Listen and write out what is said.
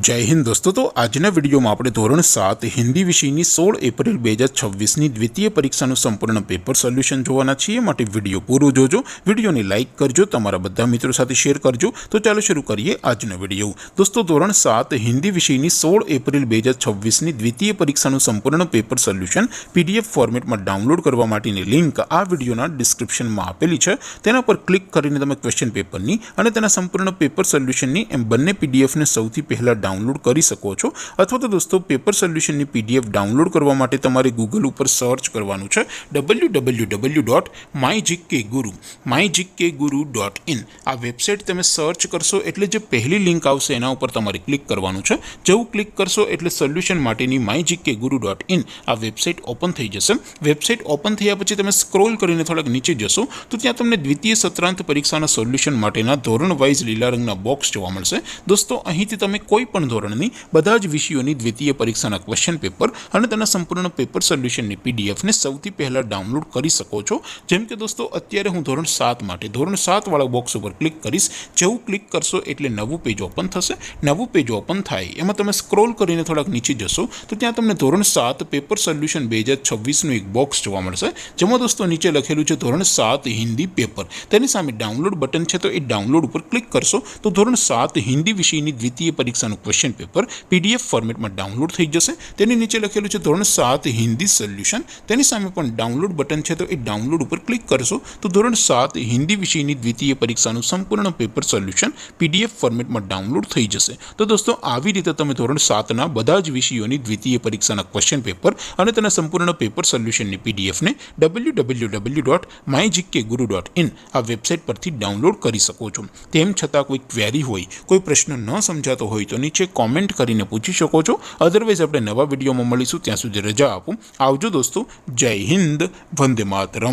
जय हिंद दोस्तों। तो आजना विडियो में આપણે ધોરણ 7 હિન્દી વિષયની 16 એપ્રિલ 2026ની દ્વિતીય પરીક્ષાનું સંપૂર્ણ પેપર સોલ્યુશન જોવાના છીએ। માટે વિડિયો પૂરો જોજો, વિડિયોને લાઈક કરજો, તમારા બધા મિત્રો સાથે શેર કરજો। તો ચાલો શરૂ કરીએ આજનો વિડિયો। દોસ્તો ધોરણ 7 હિન્દી વિષયની 16 એપ્રિલ 2026ની દ્વિતીય પરીક્ષાનું સંપૂર્ણ પેપર સોલ્યુશન પીડીએફ ફોર્મેટમાં ડાઉનલોડ કરવા માટેની લિંક આ વિડિયોના ડિસ્ક્રિપ્શનમાં આપેલી છે। તેના પર ક્લિક કરીને તમે ક્વેશ્ચન પેપરની અને તેના સંપૂર્ણ પેપર સોલ્યુશનની એમ બંને પીડીએફને સૌથી પહેલા डाउनलॉड कर सको छो। अथवा तो दोस्तों पेपर सोल्यूशन की पीडीएफ डाउनलॉड करवा माटे तमारे गूगल पर सर्च करवानुं छे www.mygkguru.in। आ वेबसाइट तमे सर्च करशो एटले जे पहली लिंक आवशे एना उपर तमारे क्लिक करवानुं छे। जेवुं क्लिक करशो एटले सोल्यूशन माटेनी mygkguru.in आ वेबसाइट ओपन थई जशे। वेबसाइट ओपन थया पछी तमे स्क्रॉल करीने थोड़ाक नीचे जशो तो त्यां तमने द्वितीय सत्रांत परीक्षाना सोल्यूशन माटेना धोरण वाइज लीला रंगना बॉक्स जोवा मळशे। दोस्तों અહીંથી તમે કોઈ પણ ધોરણની બધા જ વિષયોની દ્વિતીય પરીક્ષાના ક્વેશ્ચન પેપર અને તેના સંપૂર્ણ પેપર સોલ્યુશનની પીડીએફને સૌથી પહેલા ડાઉનલોડ કરી શકો છો। જેમ કે દોસ્તો અત્યારે હું ધોરણ 7 માટે ધોરણ 7 વાળા બોક્સ ઉપર ક્લિક કરીશ। જેવું ક્લિક કરશો એટલે નવું પેજ ઓપન થશે। નવું પેજ ઓપન થાય એમાં તમે સ્ક્રોલ કરીને થોડાક નીચે જશો તો ત્યાં તમને ધોરણ 7 પેપર સોલ્યુશન 2026નું એક બોક્સ જોવા મળશે। જેમાં દોસ્તો નીચે લખેલું છે ધોરણ 7 હિન્દી પેપર। તેની સામે ડાઉનલોડ બટન છે તો એ ડાઉનલોડ ઉપર ક્લિક કરશો તો ધોરણ 7 હિન્દી વિષયની દ્વિતીય પરીક્ષાનું क्वेश्चन पेपर पीडीएफ फॉर्मेट में डाउनलॉड थई जशे। तेनी नीचे लखेलुं छे धोरण 7 हिंदी सोल्यूशन। तेनी सामे पण डाउनलॉड बटन छे तो ए डाउनलॉड पर क्लिक करशो तो धोरण 7 हिंदी विषयनी द्वितीय परीक्षाનું संपूर्ण पेपर सोल्यूशन पीडीएफ फॉर्मेट में डाउनलॉड थई जशे। तो दोस्तों આવી રીતે તમે ધોરણ 7 ના બધા જ વિષયોની દ્વિતીય પરીક્ષાના ક્વેશ્ચન પેપર અને તેના સંપૂર્ણ પેપર સોલ્યુશનની પીડીએફ ને www.mygkguru.in આ વેબસાઇટ પરથી ડાઉનલોડ કરી શકો છો। તેમ છતાં કોઈ ક્વેરી હોય, કોઈ પ્રશ્ન ન સમજાતો હોય તો નીચે कॉमेंट करीने पूछी शको छो। अदरवाइज अपने नवा विडियो में मळीशुं, त्यां सुधी रजा आपो। आवजो दोस्तों। जय हिंद, वंदे मातरम।